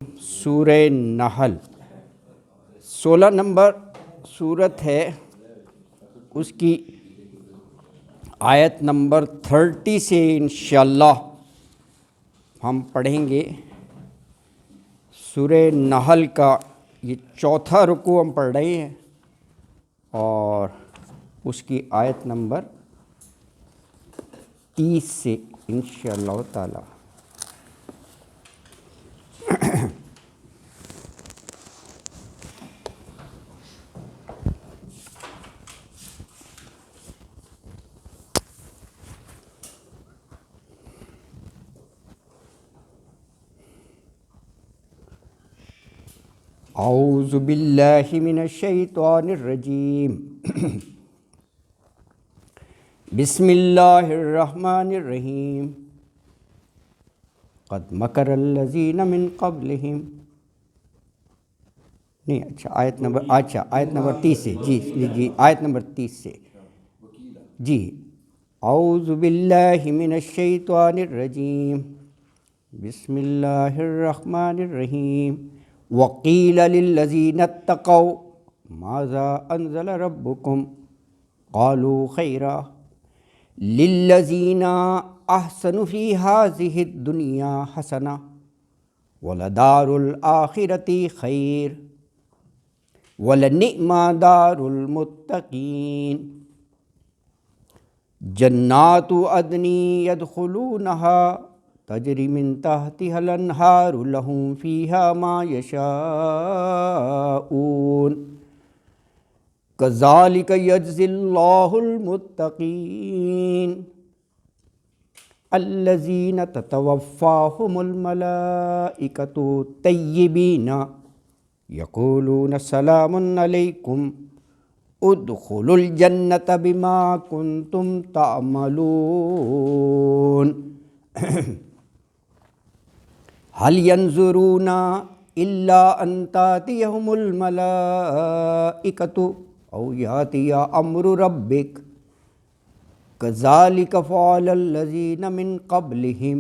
سورہ نحل 16 نمبر سورت ہے، اس کی آیت نمبر 30 سے انشاءاللہ ہم پڑھیں گے۔ سورہ نحل کا یہ چوتھا رکوع ہم پڑھ رہے ہیں اور اس کی آیت نمبر 30 سے انشاءاللہ تعالی۔ اعوذ باللہ من الشیطان الرجیم، بسم اللہ الرحمن الرحیم۔ قد مکر الذین من قبلہم، نہیں آیت نمبر 30 سے، جی آیت نمبر 30 سے، جی اعوذ باللہ من الشیطان الرجیم، بسم اللہ الرحمن الرحیم۔ وقیل للذین اتقوا ماذا انزل ربکم قالوا خیرا للذین احسنوا فی ہذہ الدنیا حسنہ ولدار الآخرۃ خیر ولنعم دار المتقین۔ جنات عدن یدخلونہا تجری من تحتها الانہار لہم فیہا ما یشاءون کذالک یجزی اللہ المتقین الذین تتوفاہم الملائکۃ طیبین یقولون سلام علیکم ادخلوا الجنۃ بما کنتم تعملون۔ هل ينظرون إلا أن تأتيهم الملائكة أو يأتي أمر ربك كذلك فعل الذين من قبلهم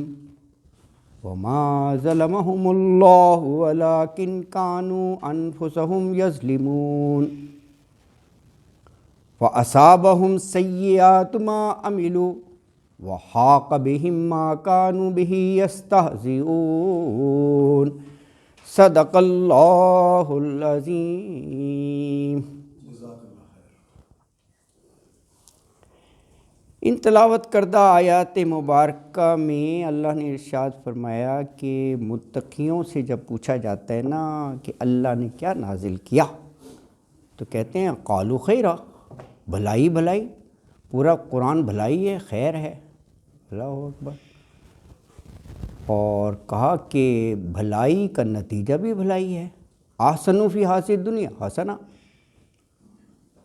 وما ظلمهم الله ولكن كانوا أنفسهم يظلمون۔ فأصابهم سيئات ما عملوا وحاق بهم ما كانوا به يستهزئون۔ صدق اللہ العظیم۔ ان تلاوت کردہ آیات مبارکہ میں اللہ نے ارشاد فرمایا کہ متقیوں سے جب پوچھا جاتا ہے نا کہ اللہ نے کیا نازل کیا، تو کہتے ہیں قالوا خیرا، بھلائی بھلائی، پورا قرآن بھلائی ہے، خیر ہے، اللہ اکبر۔ اور کہا کہ بھلائی کا نتیجہ بھی بھلائی ہے، احسنوا فی ہذہ الدنیا حسنہ،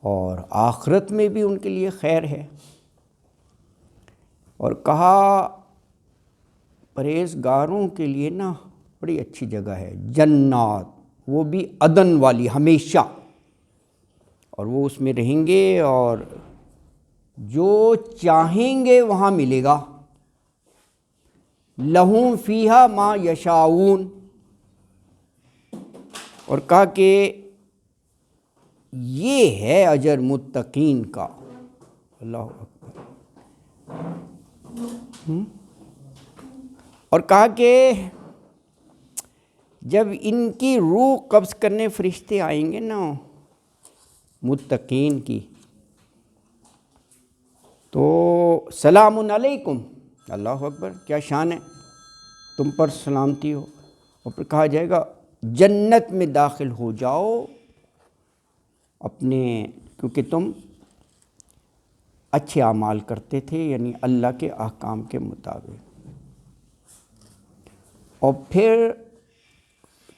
اور آخرت میں بھی ان کے لیے خیر ہے۔ اور کہا پرہیزگاروں کے لیے نا بڑی اچھی جگہ ہے، جنات، وہ بھی عدن والی، ہمیشہ، اور وہ اس میں رہیں گے اور جو چاہیں گے وہاں ملے گا۔ لہم فیہا ما یشاؤون، اور کہا کہ یہ ہے اجر متقین کا، اللہ اکبر۔ اور کہا کہ جب ان کی روح قبض کرنے فرشتے آئیں گے نا متقین کی، تو سلام علیکم، اللہ اکبر، کیا شان ہے، تم پر سلامتی ہو، اور پھر کہا جائے گا جنت میں داخل ہو جاؤ اپنے، کیونکہ تم اچھے اعمال کرتے تھے، یعنی اللہ کے احکام کے مطابق۔ اور پھر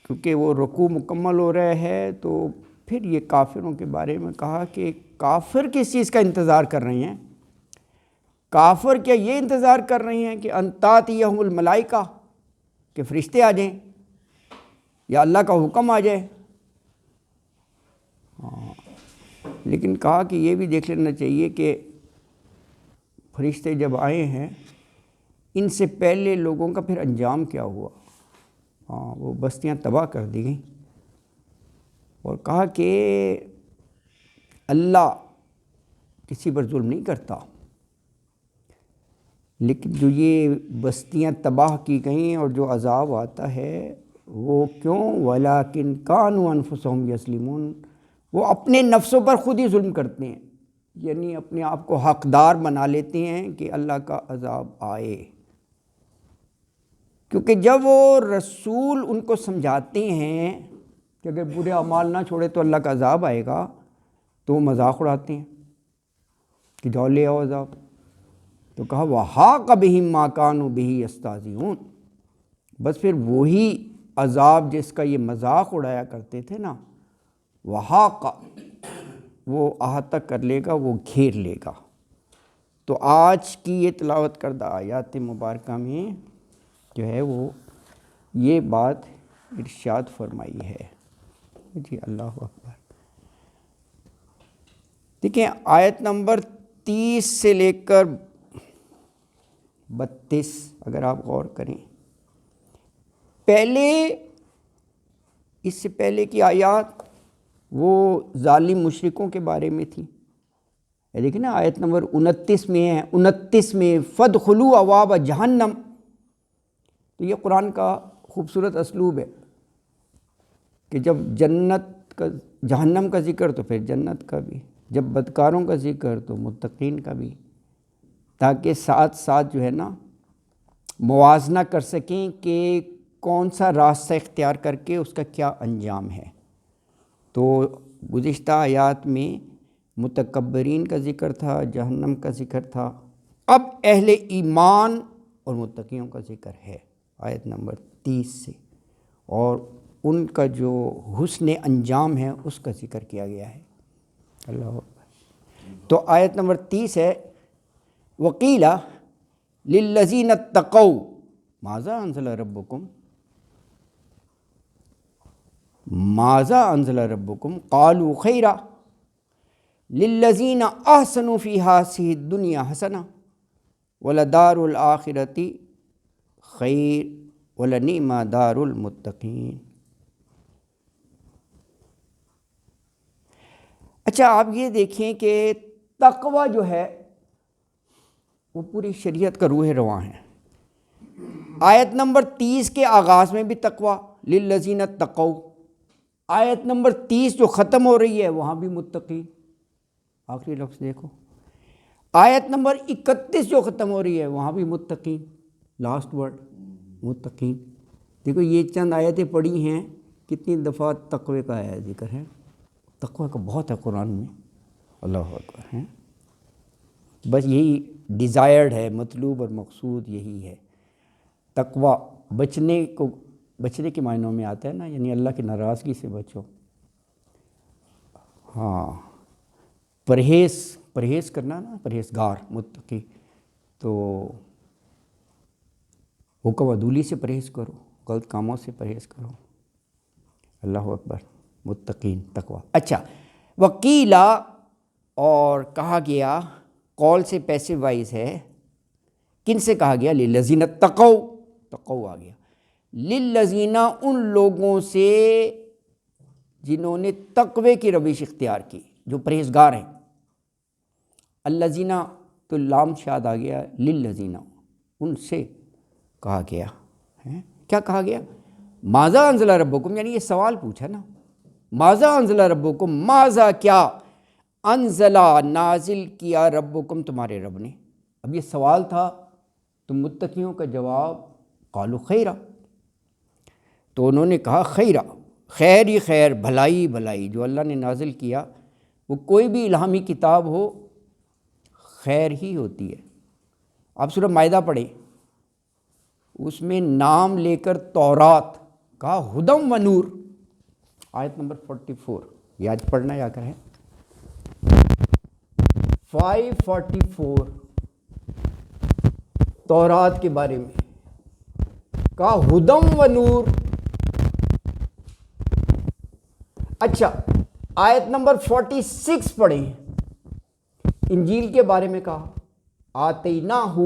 کیونکہ وہ رکوع مکمل ہو رہا ہے تو پھر یہ کافروں کے بارے میں کہا کہ کافر کس چیز کا انتظار کر رہے ہیں؟ کافر کیا یہ انتظار کر رہے ہیں کہ ان تأتیہم الملائکہ، کہ فرشتے آ جائیں یا اللہ کا حکم آ جائے؟ لیکن کہا کہ یہ بھی دیکھ لینا چاہیے کہ فرشتے جب آئے ہیں ان سے پہلے لوگوں کا پھر انجام کیا ہوا، وہ بستیاں تباہ کر دی گئیں، اور کہا کہ اللہ کسی پر ظلم نہیں کرتا، لیکن جو یہ بستیاں تباہ کی گئیں اور جو عذاب آتا ہے وہ کیوں؟ وَلَٰكِن كَانُوا أَنفُسَهُمْ يَظْلِمُونَ، وہ اپنے نفسوں پر خود ہی ظلم کرتے ہیں، یعنی اپنے آپ کو حقدار بنا لیتے ہیں کہ اللہ کا عذاب آئے، کیونکہ جب وہ رسول ان کو سمجھاتے ہیں کہ اگر برے اعمال نہ چھوڑے تو اللہ کا عذاب آئے گا، تو وہ مذاق اڑاتے ہیں کہ جاؤ لے آؤ عذاب۔ تو کہا وَحَاقَ بِهِم مَّا كَانُوا بِهِ يَسْتَهْزِئُونَ، بس پھر وہی عذاب جس کا یہ مذاق اڑایا کرتے تھے نا، وَحَاقَ، وہ احاطہ کر لے گا، وہ گھیر لے گا۔ تو آج کی یہ تلاوت کردہ آیات مبارکہ میں جو ہے وہ یہ بات ارشاد فرمائی ہے۔ جی اللہ اکبر۔ دیکھیں آیت نمبر 30 سے لے کر 32 اگر آپ غور کریں، اس سے پہلے کی آیات وہ ظالم مشرکوں کے بارے میں تھی۔ دیکھیں نا آیت نمبر 29 میں ہے، 29 میں فَادْخُلُوا أَبْوَابَ جَہَنَّمَ، تو یہ قرآن کا خوبصورت اسلوب ہے کہ جب جنت کا، جہنم کا ذکر تو پھر جنت کا بھی، جب بدکاروں کا ذکر تو متقین کا بھی، تاکہ ساتھ ساتھ جو ہے نا موازنہ کر سکیں کہ کون سا راستہ اختیار کر کے اس کا کیا انجام ہے۔ تو گزشتہ آیات میں متکبرین کا ذکر تھا، جہنم کا ذکر تھا، اب اہل ایمان اور متقیوں کا ذکر ہے آیت نمبر 30 سے، اور ان کا جو حسن انجام ہے اس کا ذکر کیا گیا ہے۔ اللہ اکبر۔ تو آیت نمبر 30 ہے وَقِيلَ لِلَّذِينَ اتَّقَوْا مَاذَا أَنزَلَ رَبُّكُمْ مَاذَا أَنزَلَ رَبُّكُمْ قَالُوا خَيْرًا لِلَّذِينَ أَحْسَنُوا فِي هَٰذِهِ الدُّنْيَا حَسَنَةٌ وَلَدَارُ الْآخِرَةِ خَيْرٌ وَلَنِعْمَ دَارُ الْمُتَّقِينَ۔ اچھا آپ یہ دیکھیں کہ تقوی جو ہے وہ پوری شریعت کا روح رواں ہے۔ آیت نمبر 30 کے آغاز میں بھی تقوی للذین اتقوا، آیت نمبر 30 جو ختم ہو رہی ہے وہاں بھی متقین، آخری لفظ دیکھو۔ آیت نمبر 31 جو ختم ہو رہی ہے وہاں بھی متقین، لاسٹ ورڈ متقین۔ دیکھو یہ چند آیتیں پڑھی ہیں، کتنی دفعہ تقوی کا آیا ذکر ہے، تقوی کا بہت ہے قرآن میں، اللہ اکبر ہے۔ بس یہی ڈیزائرڈ ہے، مطلوب اور مقصود یہی ہے۔ تقوی بچنے کے معنوں میں آتا ہے نا، یعنی اللہ کی ناراضگی سے بچو، ہاں، پرہیز کرنا نا، پرہیزگار متقی، تو حکم عدولی سے پرہیز کرو، غلط کاموں سے پرہیز کرو، اللہ اکبر، متقین تقوی۔ اچھا وکیلا، اور کہا گیا قول سے پیسو وائز ہے، کن سے کہا گیا؟ للذین اتقوا، تقوا آ گیا، للذین ان لوگوں سے جنہوں نے تقوی کی روش اختیار کی، جو پرہیزگار ہیں۔ الذین تو لام شاد آ گیا، للذین ان سے کہا گیا ہے۔ کیا کہا گیا؟ ماذا انزل ربکم، یعنی یہ سوال پوچھا نا، ماذا انزل ربکم، ماذا کیا، انزلہ نازل کیا، ربکم تمہارے رب نے۔ اب یہ سوال تھا تو متقیوں کا جواب قالوا خیرا، تو انہوں نے کہا خیرا، خیر ہی خیر، بھلائی بھلائی، جو اللہ نے نازل کیا وہ کوئی بھی الہامی کتاب ہو خیر ہی ہوتی ہے۔ آپ سورہ مائدہ پڑھیں، اس میں نام لے کر تورات کہا ہدم و نور، آیت نمبر 44، یہ آج پڑھنا یا کریں 544 تورات کے بارے میں کہا ہدم و نور۔ اچھا آیت نمبر 46 پڑھیں، انجیل کے بارے میں کہا آتیناہ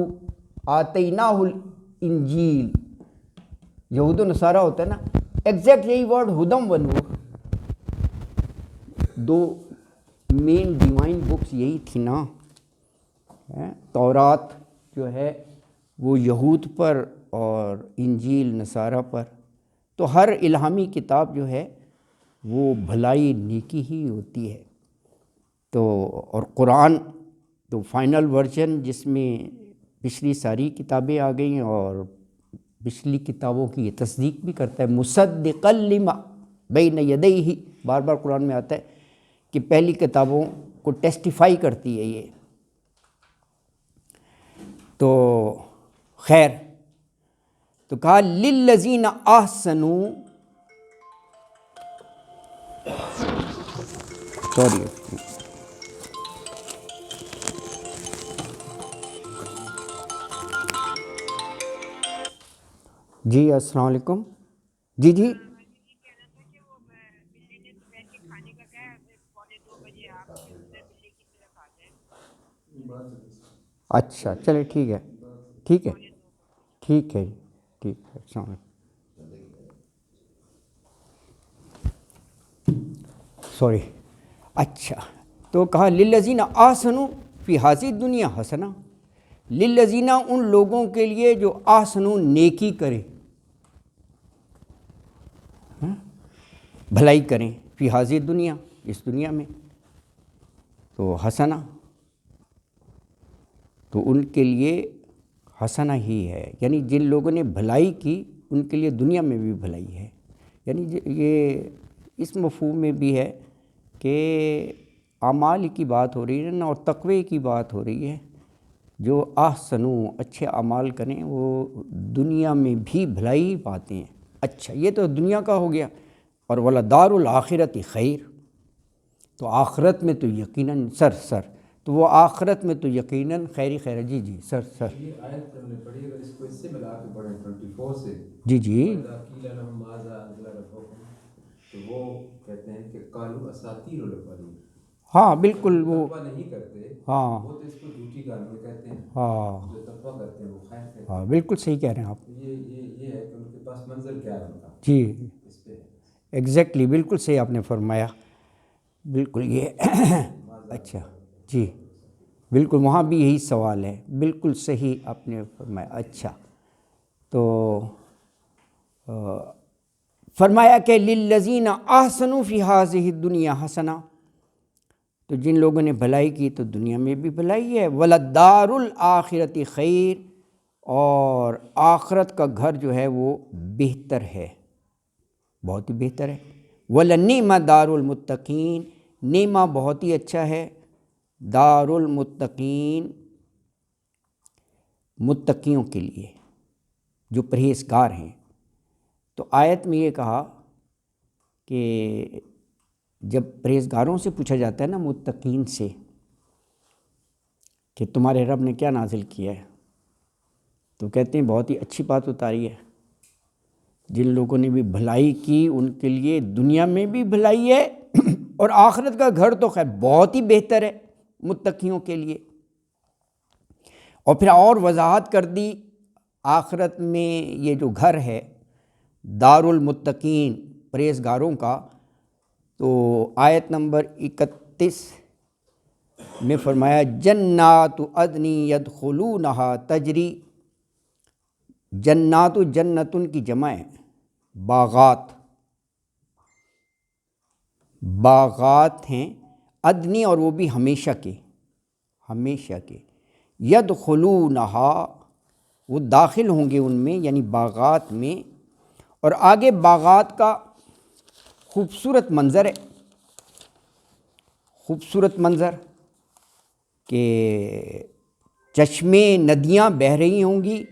الانجیل، یہود و نصارہ ہوتا ہے نا، ایگزیکٹ یہی ورڈ ہدم و نور، دو مین ڈیوائن بکس یہی تھی نا. تورات جو ہے وہ یہود پر اور انجیل نصارہ پر. تو ہر الہامی کتاب جو ہے وہ بھلائی نیکی ہی ہوتی ہے. تو اور قرآن تو فائنل ورژن جس میں پچھلی ساری کتابیں آ گئی ہیں اور پچھلی کتابوں کی یہ تصدیق بھی کرتا ہے. مصدقا لما بین یدیہ، بار بار قرآن میں آتا ہے کہ پہلی کتابوں کو ٹیسٹیفائی کرتی ہے یہ. تو خیر، تو کہا للذین احسنوا، سوری جی السلام علیکم. جی جی اچھا چلے ٹھیک ہے، ٹھیک ہے، ٹھیک ہے، ٹھیک ہے. السلام علیکم. سوری. اچھا، تو کہا للذین احسنوا فی ہذہ الدنیا حسنہ، للذین ان لوگوں کے لیے جو احسنوا نیکی کریں، بھلائی کریں، فی ہذہ الدنیا اس دنیا میں، تو حسنہ تو ان کے لیے حسنہ ہی ہے. یعنی جن لوگوں نے بھلائی کی ان کے لیے دنیا میں بھی بھلائی ہے. یعنی یہ اس مفہوم میں بھی ہے کہ اعمال کی بات ہو رہی ہے نا، اور تقوی کی بات ہو رہی ہے. جو احسنوا اچھے اعمال کریں وہ دنیا میں بھی بھلائی پاتے ہیں. اچھا یہ تو دنیا کا ہو گیا. اور وَلَدَارُ الْآخِرَةِ خیر، تو آخرت میں تو یقیناً سر تو وہ آخرت میں تو یقیناً خیر ہے. جی جی سر یہ آیت ہم نے پڑھی، اگر اس کو اس سے ملا کے پڑھیں 24 سے، جی جی وَإِذَا قِيلَ لَهُمْ مَاذَا أَنزَلَ رَبُّكُمْ، تو وہ کہتے ہیں کہ قَالُوا أَسَاطِيرُ الْأَوَّلِينَ. ہاں بالکل. وہ تقویٰ نہیں کرتے، ہاں وہ تو اس کو جھوٹی گالیں کہتے ہیں. ہاں جو تقویٰ کرتے ہیں وہ خیر کہتے ہیں. ہاں بالکل صحیح کہہ رہے ہیں آپ. یہ ہے کہ ان کے پاس منظر کیا ہے ان کا، جی اس پہ ہے. ایگزیکٹلی بالکل صحیح آپ نے فرمایا. بالکل یہ اچھا جی بالکل وہاں بھی یہی سوال ہے. بالکل صحیح آپ نے فرمایا. اچھا تو فرمایا کہ للذین احسنوا فی ہذہ الدنیا حسنہ، تو جن لوگوں نے بھلائی کی تو دنیا میں بھی بھلائی ہے. وَلَدَّارُ الْآخِرَةِ خیر، اور آخرت کا گھر جو ہے وہ بہتر ہے، بہت ہی بہتر ہے. وَلَنِعْمَ دَارُ الْمُتَّقِین، نعمہ بہت ہی اچھا ہے دار المتقین، متقیوں کے لیے جو پرہیزگار ہیں. تو آیت میں یہ کہا کہ جب پرہیزگاروں سے پوچھا جاتا ہے نا، متقین سے، کہ تمہارے رب نے کیا نازل کیا ہے، تو کہتے ہیں بہت ہی اچھی بات اتاری ہے. جن لوگوں نے بھی بھلائی کی ان کے لیے دنیا میں بھی بھلائی ہے اور آخرت کا گھر تو خیر بہت ہی بہتر ہے متقیوں کے لیے. اور پھر اور وضاحت کر دی آخرت میں یہ جو گھر ہے دار المتقین، پرہیزگاروں کا. تو آیت نمبر 31 میں فرمایا جنات عدن یدخلونہا تجری. جنات جنتن کی جمع ہے باغات، باغات ہیں عدنی، اور وہ بھی ہمیشہ کے، ہمیشہ کے. یدخلونہا وہ داخل ہوں گے ان میں، یعنی باغات میں. اور آگے باغات کا خوبصورت منظر ہے، خوبصورت منظر کہ چشمے ندیاں بہہ رہی ہوں گی.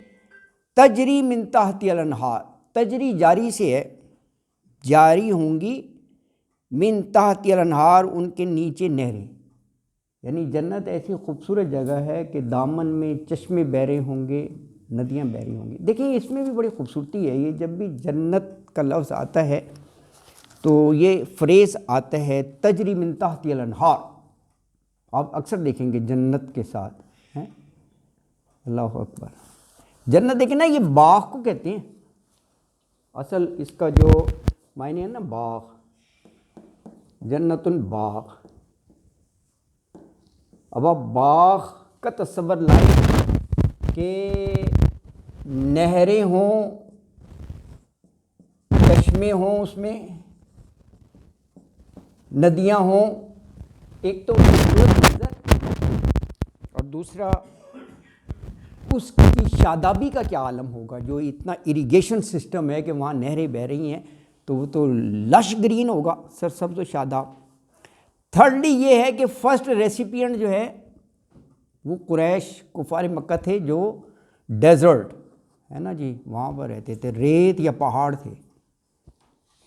تجری من تحتی الانہار، تجری جاری سے ہے، جاری ہوں گی، من تحتی الانہار ان کے نیچے نہریں. یعنی جنت ایسی خوبصورت جگہ ہے کہ دامن میں چشمے بہہ رہے ہوں گے، ندیاں بہہ رہی ہوں گی. دیکھیں اس میں بھی بڑی خوبصورتی ہے. یہ جب بھی جنت کا لفظ آتا ہے تو یہ فریز آتا ہے تجری من تحتی الانہار. آپ اکثر دیکھیں گے جنت کے ساتھ ہیں. اللہ اکبر. جنت دیکھیں نا، یہ باغ کو کہتے ہیں. اصل اس کا جو معنی ہے نا باغ، جنت باغ. اب آپ باغ کا تصور لائیں کہ نہریں ہوں، چشمے ہوں، اس میں ندیاں ہوں. ایک تو خوبصورت منظر، اور دوسرا اس کی شادابی کا کیا عالم ہوگا. جو اتنا اریگیشن سسٹم ہے کہ وہاں نہریں بہہ رہی ہیں تو وہ تو لش گرین ہوگا، سرسبز و شاداب. تھرڈلی یہ ہے کہ فرسٹ ریسیپینٹ جو ہے وہ قریش کفار مکہ تھے، جو ڈیزرٹ ہے نا جی وہاں پر رہتے تھے، ریت یا پہاڑ تھے،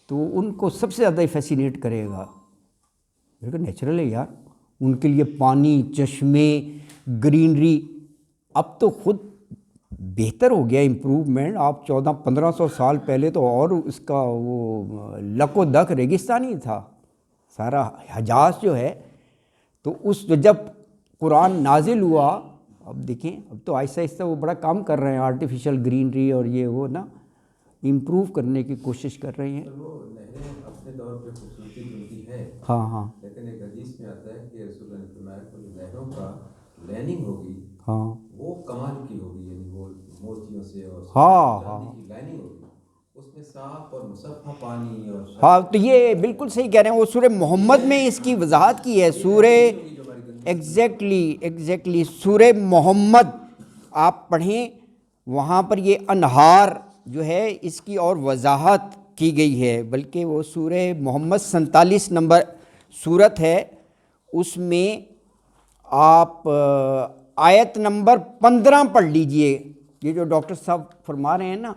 تو ان کو سب سے زیادہ فیسینیٹ کرے گا. لیکن نیچرل ہے یار، ان کے لیے پانی، چشمے، گرینری. اب تو خود بہتر ہو گیا، امپروومنٹ. آپ 1400-1500 سال پہلے تو اور اس کا وہ لک و دک ریگستانی تھا سارا حجاز جو ہے. تو اس جب قرآن نازل ہوا، اب دیکھیں اب تو آہستہ آہستہ وہ بڑا کام کر رہے ہیں، آرٹیفیشل گرینری اور یہ وہ نا امپروو کرنے کی کوشش کر رہے ہیں. وہ نہریں اپنے طور پہ خوبصورتی ملتی ہے، ہاں ہاں، لیکن ایک حدیث میں آتا ہے کہ رسول اللہ نے فرمایا کہ نہروں کا لائننگ ہوگی ہاں وہ کمال کی ہوگی، یعنی وہ موتیوں سے اور چاندی کی لائننگ ہوگی، اس میں صاف اور مصفحہ پانی اور ہاں. تو یہ بالکل صحیح کہہ رہے ہیں. وہ سورہ محمد میں اس کی وضاحت کی ہے. سورہ ایگزیکٹلی سورہ محمد آپ پڑھیں، وہاں پر یہ انہار جو ہے اس کی اور وضاحت کی گئی ہے. بلکہ وہ سورہ محمد 47 نمبر سورت ہے، اس میں آپ آیت نمبر 15 پڑھ لیجئے. یہ جو ڈاکٹر صاحب فرما رہے ہیں نا،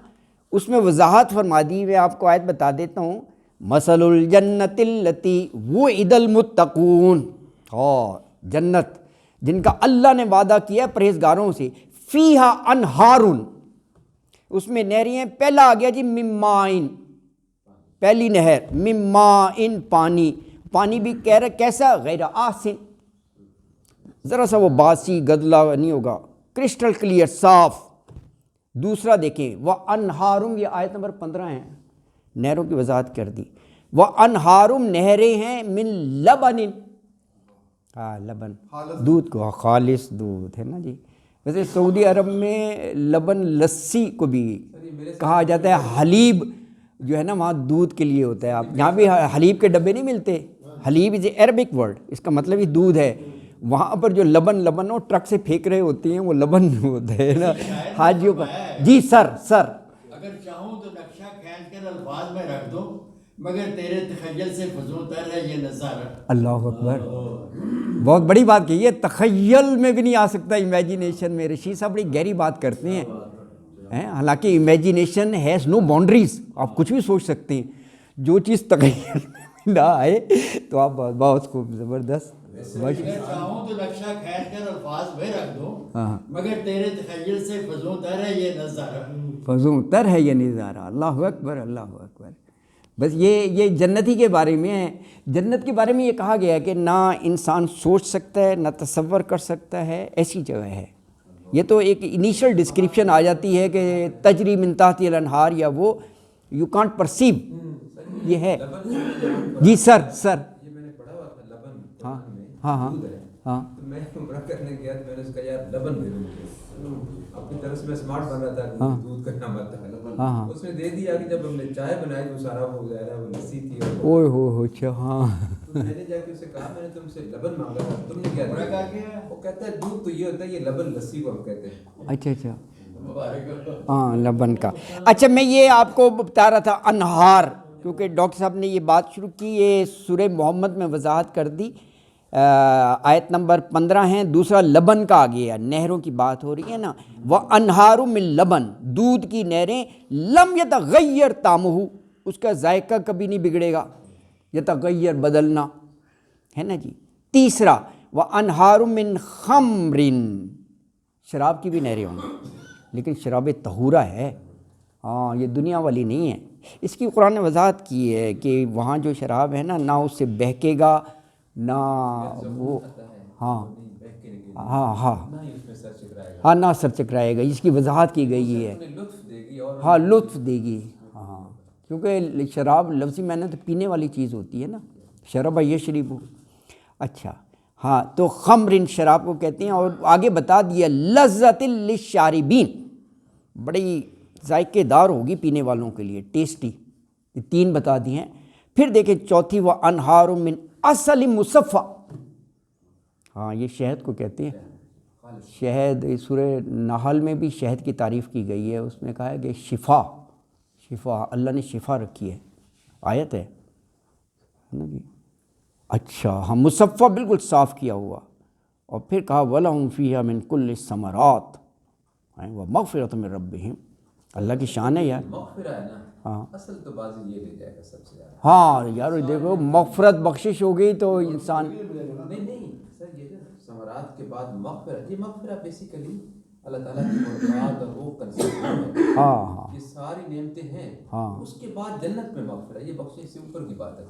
اس میں وضاحت فرما دی. میں آپ کو آیت بتا دیتا ہوں. مثل الجنت التی وعد المتقون، اور جنت جن کا اللہ نے وعدہ کیا پرہیزگاروں سے، فیہا انہارن، اس میں نہریں ہیں. پہلا آ گیا جی ممائن، پہلی نہر ممائن، پانی. پانی بھی کہہ رہے کیسا، غیر آسن، ذرا سا وہ باسی گدلا نہیں ہوگا، کرسٹل کلیئر صاف. دوسرا دیکھیں وَأَنْهَارٌ، یہ آیت نمبر 15 ہے، نہروں کی وضاحت کر دی. وَأَنْهَارٌ، نہریں ہیں من لبن، ہاں لبن دودھ کو، خالص دودھ ہے نا جی. ویسے سعودی عرب میں لبن لسی کو بھی کہا جاتا ہے. حلیب جو ہے نا وہاں دودھ کے لیے ہوتا ہے. آپ یہاں بھی حلیب کے ڈبے نہیں ملتے. حلیب از اے عربک ورڈ، اس کا مطلب ہی دودھ ہے. وہاں پر جو لبن ہو ٹرک سے پھینک رہے ہوتے ہیں، وہ لبن ہوتا ہے نا حاجیوں کا. جی سر اگر چاہوں تو نقشہ کھینچ کر الفاظ میں رکھ دوں، مگر تیرے تخیل سے فزوں تر ہے یہ نظارہ. اللہ اکبر، بہت بڑی بات کہی ہے. تخیل میں بھی نہیں آ سکتا، امیجینیشن میں. رشید صاحب بڑی گہری بات کرتے ہیں. حالانکہ امیجینیشن ہیز نو باؤنڈریز، آپ کچھ بھی سوچ سکتے ہیں. جو چیز تخیل میں نہ آئے تو آپ بہت خوب، زبردست. اگر چاہوں تو نقشہ کھینچ کر الفاظ میں رکھ دوں، مگر تیرے تخیل سے فزوں تر ہے یہ نظارہ. فزوں تر ہے یہ نظارہ. اللہ اکبر، اللہ اکبر. بس یہ جنتی کے بارے میں ہے. جنت کے بارے میں یہ کہا گیا ہے کہ نہ انسان سوچ سکتا ہے، نہ تصور کر سکتا ہے، ایسی جگہ ہے. یہ تو ایک انیشل ڈسکرپشن آ جاتی ہے کہ تجری من تحتی الانہار، یا وہ یو کانٹ پرسیو. یہ ہے جی سر. یہ میں نے پڑھا ہوا تھا لبن قرآن میں دودھ ہے. تو میں عمرہ کرنے گیا تو میں نے اس کا یار لبن دے دوں، اپنی طرف سے میں سمارٹ بن رہا تھا کہ دودھ کا نام آتا ہے لبن. اس نے دے دیا کہ جب ہم نے چائے بنائی تو سارا وہ ظاہرہ وہ لسی تھی. اوہ ہو اچھا. ہاں تو میں نے جا کے اسے کہا میں نے تم سے لبن مانگا تھا، تم نے کیا دیا؟ وہ کہتا ہے دودھ تو یہ ہوتا ہے، یہ لبن لسی کو ہم کہتے ہیں. اچھا ہاں لبن کا. اچھا میں یہ آپ کو بتا رہا تھا انہار، کیونکہ ڈاکٹر صاحب نے یہ بات شروع کی. یہ سورہ محمد میں وضاحت کر دی. آیت نمبر 15 ہیں. دوسرا لبن کا آ گیا، نہروں کی بات ہو رہی ہے نا. وَأَنْهَارٌ مِّن لبن، دودھ کی نہریں. لم یتغیر طعمہ، اس کا ذائقہ کبھی نہیں بگڑے گا. یتغیر بدلنا ہے نا جی. تیسرا وَأَنْهَارٌ مِّن خَمْرٍ، شراب کی بھی نہریں ہوں گی، لیکن شراب طہورہ ہے. ہاں یہ دنیا والی نہیں ہے. اس کی قرآن نے وضاحت کی ہے کہ وہاں جو شراب ہے نا، نہ اس سے بہکے گا، نہ وہ نہ سر چکرائے گا. اس کی وضاحت کی گئی ہے. ہاں لطف دے گی. ہاں کیونکہ شراب لفظی معنی تو پینے والی چیز ہوتی ہے نا، شرب یشرب. اچھا ہاں، تو خمر ان شراب کو کہتے ہیں. اور آگے بتا دیا لذت للشاربین، بڑی ذائقے دار ہوگی پینے والوں کے لیے، ٹیسٹی. یہ 3 بتا دیے ہیں. پھر دیکھیں چوتھی، وانہار من عسل مصفی. ہاں یہ شہد کو کہتے ہیں. شہد سورہ نحل میں بھی شہد کی تعریف کی گئی ہے، اس میں کہا ہے کہ شفا اللہ نے شفا رکھی ہے، آیت ہے نا جی. اچھا ہاں، مصفی بالکل صاف کیا ہوا. اور پھر کہا وَلَهُمْ فِيهَا مِنْ كُلِّ الثَّمَرَاتِ وَمَغْفِرَةٌ مِّن رَبِّهِمْ. اللہ کی شان ہے یار. مغفرہ ہے نا، ہاں اصل تو بازی یہ لے جائے گا سب سے زیادہ. ہاں یار دیکھو، مغفرت بخشش ہو گئی تو انسان. نہیں سر، یہ جو ثمرات کے بعد مغفرت، یہ مغفرت بیسیکلی اللہ تعالیٰ کی مراد اور وہ کنسپٹ ہے. ہاں یہ ساری نعمتیں ہیں، اس کے بعد جنت میں مغفرت، یہ بخشش سے اوپر کی بات ہے.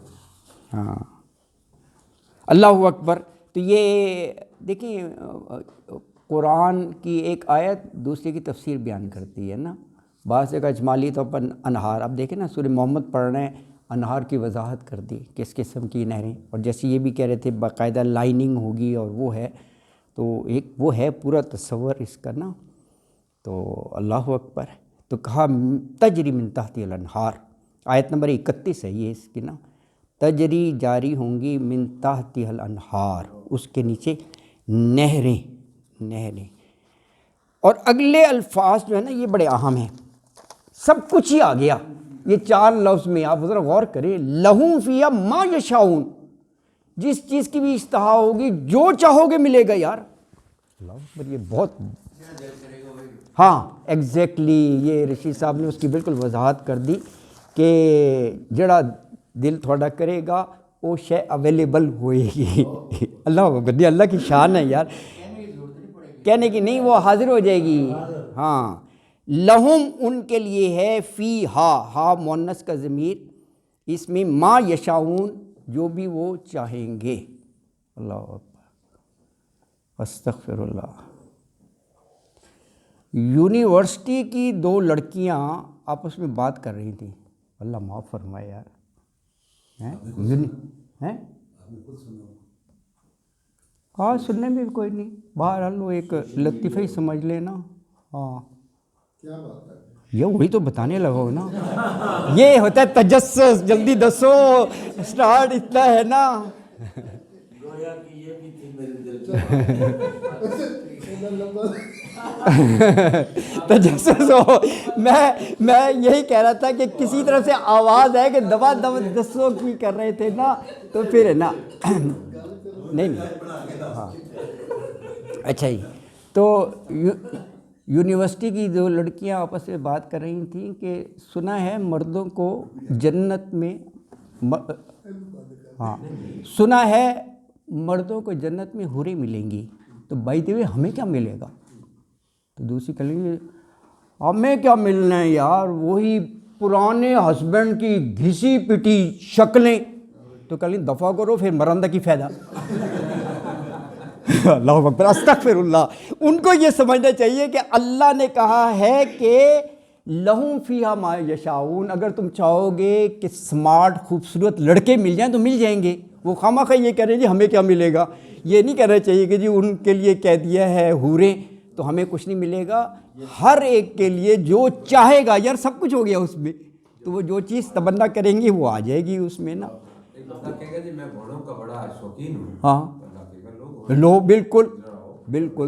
ہاں اللہ اکبر. تو یہ دیکھیں قرآن کی ایک آیت دوسرے کی تفسیر بیان کرتی ہے نا. بعض جگہ اجمالی طور پر انہار، اب دیکھیں نا سورہ محمد پڑھ رہے ہیں، انہار کی وضاحت کر دی کس قسم کی نہریں. اور جیسے یہ بھی کہہ رہے تھے باقاعدہ لائننگ ہوگی، اور وہ ہے تو ایک وہ ہے پورا تصور اس کا نا. تو اللہ اکبر. تو کہا تجری من تحتی الانہار، آیت نمبر 31 ہے یہ اس کی نا. تجری جاری ہوں گی من تحتی الانہار، اس کے نیچے نہریں. اور اگلے الفاظ جو ہے نا یہ بڑے اہم ہیں، سب کچھ ہی آ گیا یہ 4 لفظ میں. آپ ذرا غور کریں، لہم فیہا ما یشاؤون، جس چیز کی بھی اشتہا ہوگی جو چاہو گے ملے گا یار. اللہ اکبر، یہ بہت. ہاں ایگزیکٹلی، یہ رشید صاحب نے اس کی بالکل وضاحت کر دی کہ جڑا دل تھوڑا کرے گا وہ شے اویلیبل ہوئے گی. اللہ اکبر، اللہ کی شان ہے یار، کہنے کی نہیں، وہ حاضر ہو جائے گی. ہاں لہم ان کے لیے ہے، فی ہا مؤنث کا ضمیر، اس میں ما یشاؤون جو بھی وہ چاہیں گے. اللہ اکبر، استغفر اللہ. یونیورسٹی کی 2 لڑکیاں آپس میں بات کر رہی تھیں، اللہ معاف فرمائے یار. ہاں سننے میں بھی کوئی نہیں، بہرحال وہ ایک لطیفہ ہی سمجھ لینا. ہاں یہ وہی تو بتانے لگا ہو نا، یہ ہوتا ہے تجسس. جلدی دسو، اسٹارٹ اتنا ہے نا. تجسس ہو. میں یہی کہہ رہا تھا کہ کسی طرف سے آواز ہے کہ دبا دسو کی کر رہے تھے نا، تو پھر ہے نا. نہیں ہاں اچھا جی. تو یونیورسٹی کی 2 لڑکیاں آپس میں بات کر رہی تھیں کہ سنا ہے مردوں کو جنت میں، ہاں سنا ہے مردوں کو جنت میں حوریں ملیں گی، تو بائی دی وے ہمیں کیا ملے گا؟ تو دوسری کہیں گے ہمیں کیا ملنا ہے یار، وہی پرانے ہسبینڈ کی گھسی پٹی شکلیں. تو کہیں دفعہ کرو پھر مرندہ کی فائدہ. اللہ اکبر، استغفر اللہ. ان کو یہ سمجھنا چاہیے کہ اللہ نے کہا ہے کہ لہم فیہا ما یشاؤون، اگر تم چاہو گے کہ سمارٹ خوبصورت لڑکے مل جائیں تو مل جائیں گے. وہ خواہ یہ کہہ رہے ہیں جی ہمیں کیا ملے گا. یہ نہیں کہنا چاہیے کہ جی ان کے لیے کہہ دیا ہے حوریں تو ہمیں کچھ نہیں ملے گا. ہر ایک کے لیے جو چاہے گا یار، سب کچھ ہو گیا اس میں، تو وہ جو چیز تمنا کریں گی وہ آ جائے گی اس میں نا. ایک بندہ کہے گا جی میں گھوڑوں کا بڑا شوقین ہوں، ہاں لو بالکل.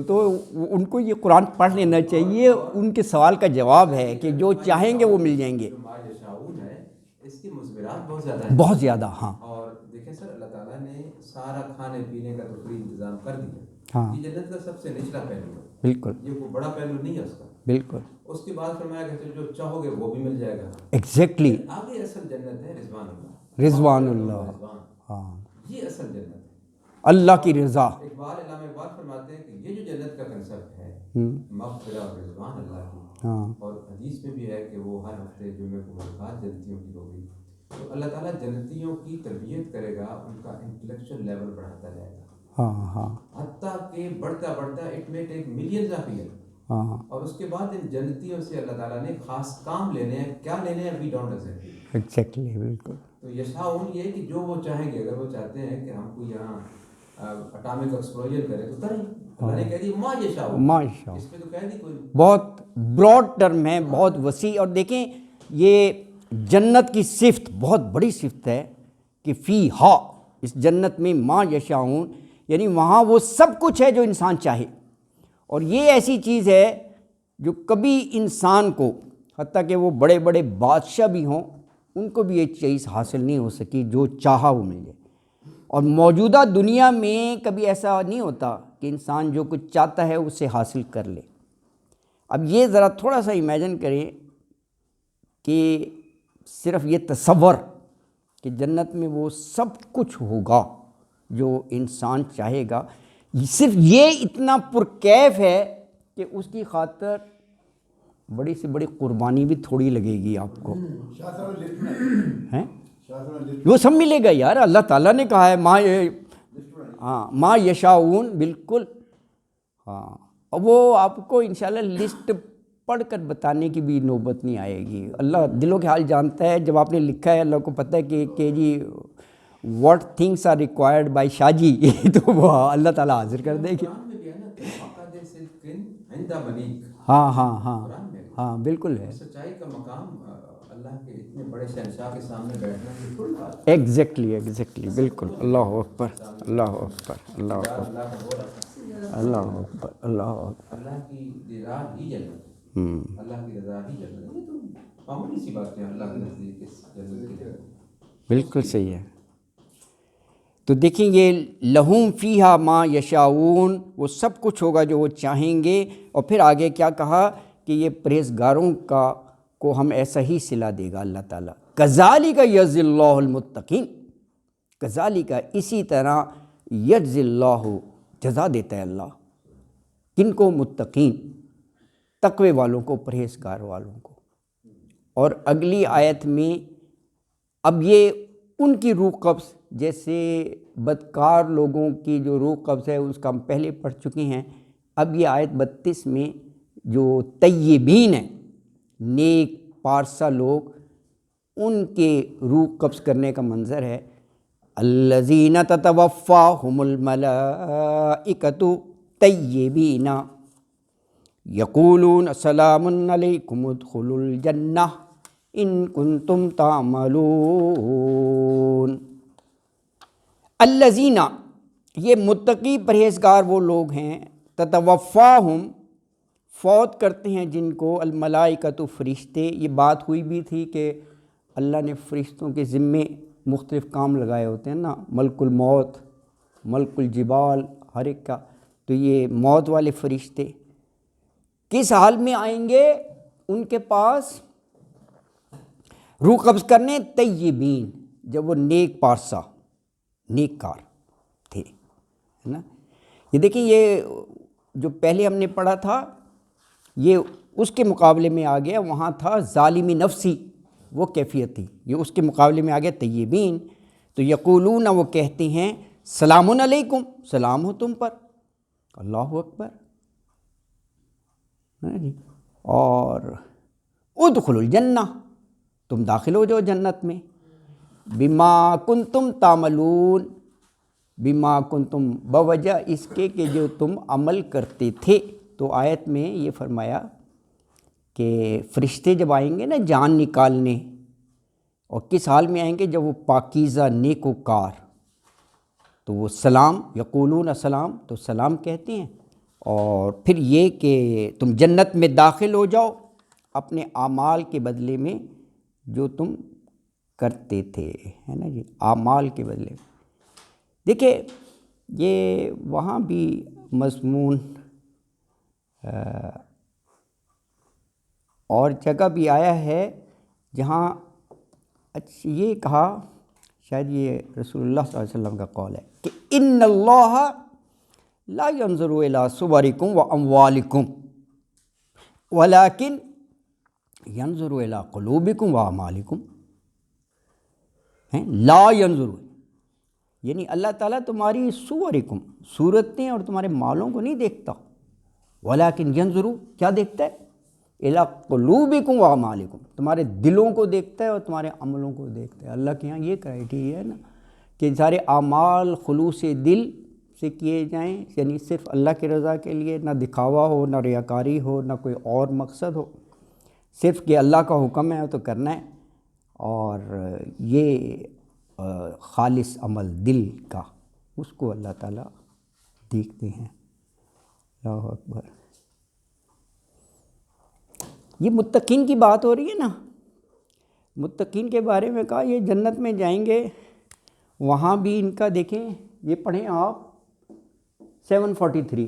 تو ان کو یہ قرآن پڑھ لینا چاہیے، ان کے سوال کا جواب ہے کہ جو چاہیں گے وہ مل جائیں گے. اس کی مثبرات بہت زیادہ ہیں، بہت زیادہ. ہاں اور دیکھیں سر اللہ تعالیٰ نے سارا کھانے پینے کا تو فری انتظام کر دیا. ہاں یہ جنت کا سب سے نچلا پہلو ہے، بالکل، یہ کوئی بڑا پہلو نہیں ہے اس کا. بالکل اس کے بعد فرمایا کہ جو چاہو گے وہ بھی مل جائے گا. ایگزیکٹلی. آگے اصل جنت ہے رضوان اللہ. رضوان اللہ. ہاں یہ اصل جنت ہے، اللہ کی رضا. اقبال علامہ اقبال فرماتے ہیں کہ یہ جو جنت کا کنسپٹ ہے مغفرہ اور رضوان اللہ کی. اور حدیث میں بھی ہے کہ وہ ہر ہفتے جمعے کو ملاقات جنتیوں کی ہوگی. تو اللہ تعالیٰ جنتیوں کی تربیت کرے گا، ان کا انٹلیکچوئل لیول بڑھاتا جائے گا. ہاں ہاں حتیٰ کہ بڑھتا اٹ میں ٹیک ملینز آف ایئر. ہاں اور اس کے بعد ان جنتیوں سے اللہ تعالیٰ نے خاص کام لینے ہیں. کیا لینے ہیں وی ڈونٹ ایگزیکٹلی. ایگزیکٹلی بالکل. تو یشاؤن یہ ہے کہ جو وہ چاہیں گے, اگر وہ چاہتے ہیں کہ ہم کو یہاں اٹامک ایکسپلوژن کرے تو کریں. اللہ نے کہہ دی ما یشاؤ, ماشاء اللہ. اس پہ تو کہہ دی کوئی. بہت براڈ ٹرم ہے, بہت وسیع. اور دیکھیں یہ جنت کی صفت بہت بڑی صفت ہے کہ فی ہا, اس جنت میں ما یشاؤن, یعنی وہاں وہ سب کچھ ہے جو انسان چاہے. اور یہ ایسی چیز ہے جو کبھی انسان کو, حتیٰ کہ وہ بڑے بڑے بادشاہ بھی ہوں, ان کو بھی یہ چیز حاصل نہیں ہو سکی جو چاہا وہ مل جائے. اور موجودہ دنیا میں کبھی ایسا نہیں ہوتا کہ انسان جو کچھ چاہتا ہے اسے حاصل کر لے. اب یہ ذرا تھوڑا سا امیجن کریں کہ صرف یہ تصور کہ جنت میں وہ سب کچھ ہوگا جو انسان چاہے گا, صرف یہ اتنا پرکیف ہے کہ اس کی خاطر بڑی سے بڑی قربانی بھی تھوڑی لگے گی آپ کو. ہیں وہ سب ملے گا یار. اللہ تعالیٰ نے کہا ہے ما یشاؤن, بالکل. ہاں, وہ آپ کو انشاءاللہ لسٹ پڑھ کر بتانے کی بھی نوبت نہیں آئے گی. اللہ دلوں کے حال جانتا ہے. جب آپ نے لکھا ہے اللہ کو پتہ ہے کہ جی what things are required by Shah ji, تو وہ اللہ تعالیٰ حاضر کر دے گی. ہاں ہاں ہاں ہاں بالکل ہے. سچائی کا مقام اللہ کے اتنے بڑے شہنشاہ کے سامنے بیٹھنا. ایگزیکٹلی بالکل. اللہ اکبر, اللہ اکبر, اللہ اکبر, اللہ اکبر, اللہ اکبر. اللہ کی رضا ہی جنت, اللہ کی رضا ہی جنت. یہ تو معمولی سی بات ہے اللہ کے نزدیک جنت کی جگہ. بالکل صحیح ہے. تو دیکھیں یہ لہم فیہا ما یشاؤن, وہ سب کچھ ہوگا جو وہ چاہیں گے. اور پھر آگے کیا کہا کہ یہ پرہیزگاروں کو ہم ایسا ہی صلہ دے گا اللہ تعالیٰ. کذالک یجزی اللہ المتقین, کذالک اسی طرح یجزی اللہ, جزا دیتا ہے اللہ. کن کو؟ متقین, تقوی والوں کو, پرہیزگار والوں کو. اور اگلی آیت میں اب یہ ان کی روح قبض, جیسے بدکار لوگوں کی جو روح قبض ہے اس کا ہم پہلے پڑھ چکے ہیں. اب یہ آیت 32 میں جو طیبین ہیں, نیک پارسا لوگ, ان کے روح قبض کرنے کا منظر ہے. الذین تتوفاہم الملائکۃ طیبین یقولون سلام علیکم ادخلوا الجنہ ان کنتم تعملون. الذین, یہ متقی پرہیزگار وہ لوگ ہیں, تتوفاہم, فوت کرتے ہیں جن کو, الملائکۃ, فرشتے. یہ بات ہوئی بھی تھی کہ اللہ نے فرشتوں کے ذمے مختلف کام لگائے ہوتے ہیں نا, ملک الموت, ملک الجبال, ہر ایک کا. تو یہ موت والے فرشتے کس حال میں آئیں گے ان کے پاس روح قبض کرنے؟ طیبین, جب وہ نیک پارسا, نیک کار تھے, ہے نا. یہ دیکھیں یہ جو پہلے ہم نے پڑھا تھا یہ اس کے مقابلے میں آ گیا. وہاں تھا ظالمی نفسی, وہ کیفیت تھی. یہ اس کے مقابلے میں آ گیا طیبین. تو یقولون, وہ کہتے ہیں, سلام علیکم, سلام ہو تم پر. اللہ اکبر. اور ادخلوا الجنہ, تم داخل ہو جاؤ جنت میں. بما کنتم تعملون, بما کنتم, بوجہ اس کے کہ جو تم عمل کرتے تھے. تو آیت میں یہ فرمایا کہ فرشتے جب آئیں گے نا جان نکالنے, اور کس حال میں آئیں گے؟ جب وہ پاکیزہ نیک و کار, تو وہ سلام, یقولون السلام, تو سلام کہتے ہیں. اور پھر یہ کہ تم جنت میں داخل ہو جاؤ اپنے اعمال کے بدلے میں جو تم کرتے تھے, ہے نا جی, اعمال کے بدلے. دیکھیں یہ وہاں بھی مضمون اور جگہ بھی آیا ہے جہاں یہ کہا, شاید یہ رسول اللہ صلی اللہ علیہ وسلم کا قول ہے کہ ان اللہ لا ينظر الى صورکم و اموالکم ولکن ينظر الى قلوبکم و اعمالکم. لا ينظر, یعنی اللہ تعالیٰ تمہاری صورکم, صورتیں اور تمہارے مالوں کو نہیں دیکھتا, ولیکن ینظر کیا دیکھتا ہے الی قلوبکم واعمالکم تمہارے دلوں کو دیکھتا ہے اور تمہارے عملوں کو دیکھتا ہے. اللہ کے یہاں یہ کرائٹیریا ہے نا کہ سارے اعمال خلوص دل سے کیے جائیں, یعنی صرف اللہ کی رضا کے لیے, نہ دکھاوا ہو, نہ ریاکاری ہو, نہ کوئی اور مقصد ہو, صرف کہ اللہ کا حکم ہے تو کرنا ہے. اور یہ خالص عمل دل کا اس کو اللہ تعالیٰ دیکھتے ہیں. اللہ اکبر. یہ متقین کی بات ہو رہی ہے نا, متقین کے بارے میں کہا یہ جنت میں جائیں گے, وہاں بھی ان کا دیکھیں, یہ پڑھیں آپ 743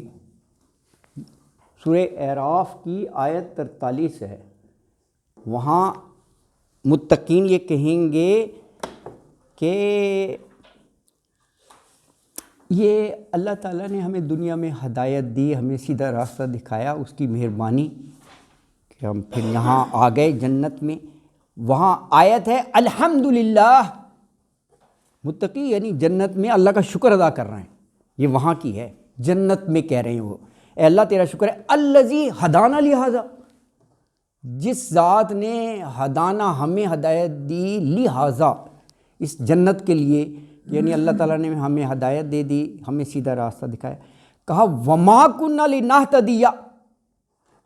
سورہ اعراف کی آیت 43 ہے. وہاں متقین یہ کہیں گے کہ یہ اللہ تعالیٰ نے ہمیں دنیا میں ہدایت دی, ہمیں سیدھا راستہ دکھایا, اس کی مہربانی کہ ہم پھر یہاں آ گئے جنت میں. وہاں آیت ہے الحمدللہ, متقی یعنی جنت میں اللہ کا شکر ادا کر رہے ہیں. یہ وہاں کی ہے, جنت میں کہہ رہے ہیں وہ اے اللہ تیرا شکر ہے, الذی ہدانا لہذا, جس ذات نے ہدانا ہمیں ہدایت دی, لہذا اس جنت کے لیے, یعنی اللہ تعالیٰ نے ہمیں ہدایت دے دی, ہمیں سیدھا راستہ دکھایا. کہا وما کننا لنہتدی,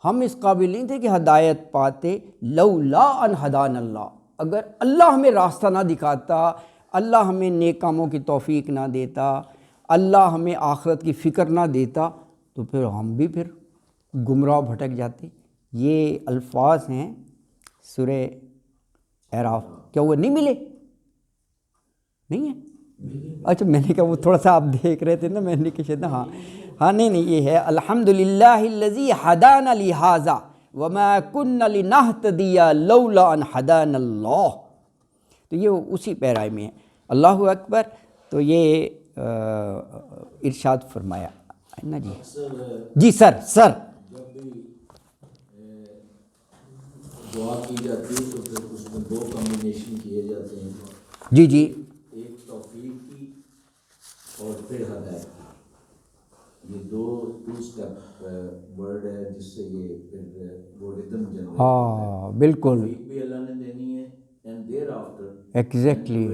ہم اس قابل نہیں تھے کہ ہدایت پاتے, لولا ان ہدانا اللہ, اگر اللہ ہمیں راستہ نہ دکھاتا, اللہ ہمیں نیک کاموں کی توفیق نہ دیتا, اللہ ہمیں آخرت کی فکر نہ دیتا, تو پھر ہم بھی پھر گمراہ بھٹک جاتے. یہ الفاظ ہیں سورہ اعراف. کیا وہ نہیں ملے؟ نہیں ہے؟ اچھا میں نے کہا وہ تھوڑا سا آپ دیکھ رہے تھے نا, میں نے کہا شاید ہاں نہیں یہ ہے الحمدللہ الذی ہدانا لہذا وما کنا لنہتدی لولا ان ہدانا اللہ. تو یہ اسی پیرائے میں ہے. اللہ اکبر. تو یہ ارشاد فرمایا نا جی. جی سر جب بھی دعا کی جاتی ہے تو پھر اس میں دو کمبینیشن کیے جاتے ہیں. جی جی, ایک توفیق کی اور پھر ہدایت کی. یہ دو اسٹیپ ورڈ ہے جس سے یہ پھر وہ ردم جنریٹ. ہاں بالکل, توفیق بھی اللہ نے دینی ہے and there after exactly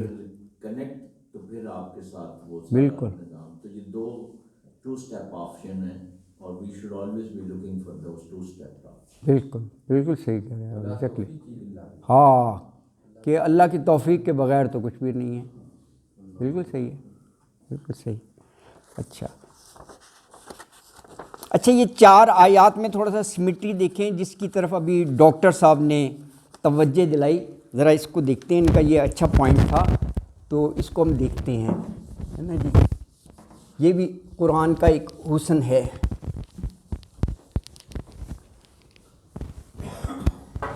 connect, تو پھر آپ کے ساتھ وہ بالکل نظام. تو یہ دو ٹو اسٹیپ آپشن ہیں اور we should always be looking for those two step option. بالکل بالکل صحیح کہہ رہے ہیں ایگزیکٹلی. ہاں کہ اللہ کی توفیق کے بغیر تو کچھ بھی نہیں ہے. بالکل صحیح ہے, بالکل صحیح. اچھا یہ 4 آیات میں تھوڑا سا سمیٹری دیکھیں جس کی طرف ابھی ڈاکٹر صاحب نے توجہ دلائی. ذرا اس کو دیکھتے ہیں, ان کا یہ اچھا پوائنٹ تھا تو اس کو ہم دیکھتے ہیں, ہے نا جی. یہ بھی قرآن کا ایک حسن ہے.